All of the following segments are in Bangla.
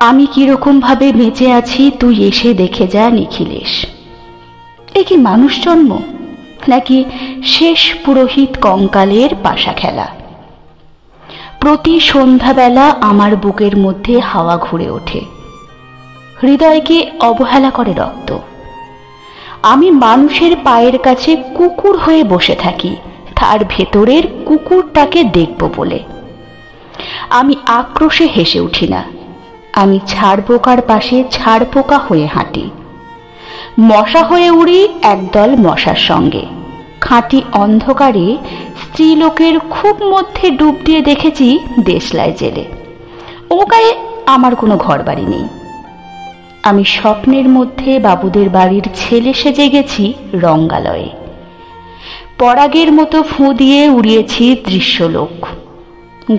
আমি কিরকম ভাবে বেঁচে আছি তুই এসে দেখে যা নিখিলেশ। এ কি মানুষ জন্ম নাকি শেষ পুরোহিত কঙ্কালের পাশা খেলা? প্রতি সন্ধ্যাবেলা আমার বুকের মধ্যে হাওয়া ঘুরে ওঠে, হৃদয়কে অবহেলা করে রক্ত। আমি মানুষের পায়ের কাছে কুকুর হয়ে বসে থাকি তার ভেতরের কুকুরটাকে দেখব বলে। আমি আক্রোশে হেসে উঠি না, আমি ছাড়পোকার পাশে ছাড়পোকা হয়ে হাঁটি। মশা হয়ে উড়ি একদল মশার সঙ্গে। খাঁটি অন্ধকারে স্ত্রীলোকের খুব মধ্যে ডুব দিয়ে দেখেছি দেশলাই জেলে। ও গায়ে আমার কোনো ঘর বাড়ি নেই। আমি স্বপ্নের মধ্যে বাবুদের বাড়ির ছেলে সেজে গেছি রঙ্গালয়ে। পরাগের মতো ফুঁ দিয়ে উড়িয়েছি দৃশ্যলোক।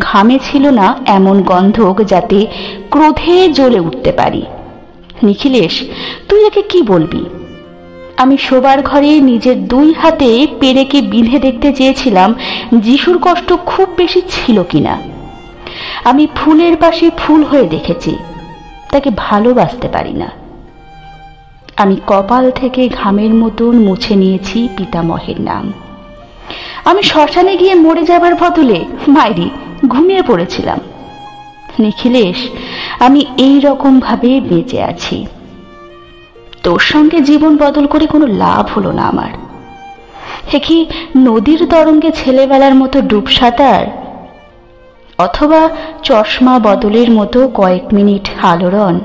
ঘামে ছিল না এমন গন্ধক যাতে ক্রোধে জ্বলে উঠতে পারি। নিখিলেশ, তুই একে কি বলবি? আমি শোবার ঘরে নিজের দুই হাতে পেরেকে বিঁধে দেখতে চেয়েছিলাম যিশুর কষ্ট খুব বেশি ছিল কিনা। আমি ফুলের পাশে ফুল হয়ে দেখেছি, তাকে ভালোবাসতে পারি না। আমি কপাল থেকে ঘামের মতন মুছে নিয়েছি পিতামহের নাম। আমি শ্মশানে গিয়ে মরে যাবার বদলে মাইরি ঘুমিয়ে পড়েছিলাম। নিখিলেশ, আমি এই রকম ভাবে বেঁচে আছি। তোর সঙ্গে জীবন বদল করে কোনো লাভ হলো না আমার। হে কি নদীর তরঙ্গে ছেলেবেলার মতো ডুব সাঁতার, অথবা চশমা বদলের মতো কয়েক মিনিট আলোড়ন,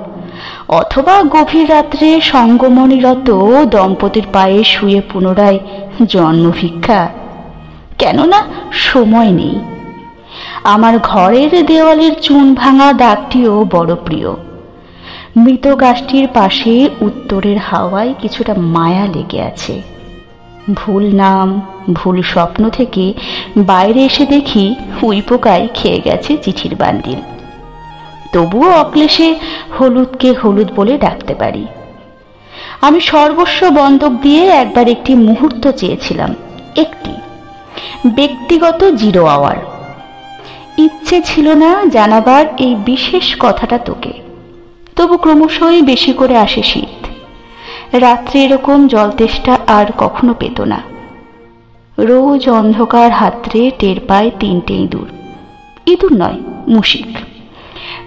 অথবা গভীর রাত্রে সঙ্গমণিরত দম্পতির পায়ে শুয়ে পুনরায় জন্মভিক্ষা? কেননা সময় নেই। আমার ঘরের দেওয়ালের চুন ভাঙা দাগটিও বড় প্রিয়। মৃত গাছটির পাশে উত্তরের হাওয়ায় কিছুটা মায়া লেগে আছে। ভুল নাম ভুল স্বপ্ন থেকে বাইরে এসে দেখি উইপোকায় খেয়ে গেছে চিঠির বান্ডিল। তবুও অক্লেশে হলুদকে হলুদ বলে ডাকতে পারি। আমি সর্বস্ব বন্ধক দিয়ে একবার একটি মুহূর্ত চেয়েছিলাম, একটি ব্যক্তিগত 0 আওয়ার। ইচ্ছে ছিল না জানাবার এই বিশেষ কথাটা তোকে। তবু ক্রমশই বেশি করে আসে শীত। রাত্রে এরকম জলতেষ্টা আর কখনো পেত না। রোজ অন্ধকার হাতড়ে টের পায় 3টে ইঁদুর। ইঁদুর নয়, মুশিক।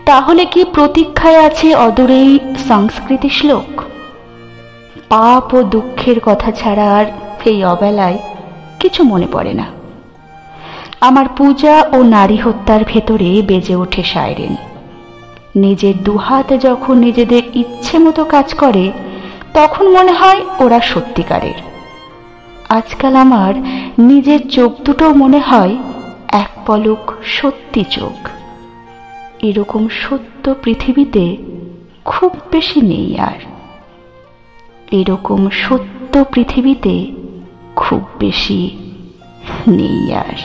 তাহলে কি প্রতীক্ষায় আছে অদূরেই সংস্কৃতি শ্লোক? পাপ ও দুঃখের কথা ছাড়া আর এই অবেলায় কিছু মনে পড়ে না। আমার পূজা ও নারী হত্যার ভেতরে বেজে ওঠে সাইরেন। নিজের দুহাত যখন নিজেদের ইচ্ছে মতো কাজ করে তখন মনে হয় ওরা সত্যিকারের। আজকাল আমার নিজের চোখ দুটো মনে হয় এক পলক সত্যি চোখ। এরকম সত্য পৃথিবীতে খুব বেশি নেই আর। এরকম সত্য পৃথিবীতে খুব বেশি নেই আর।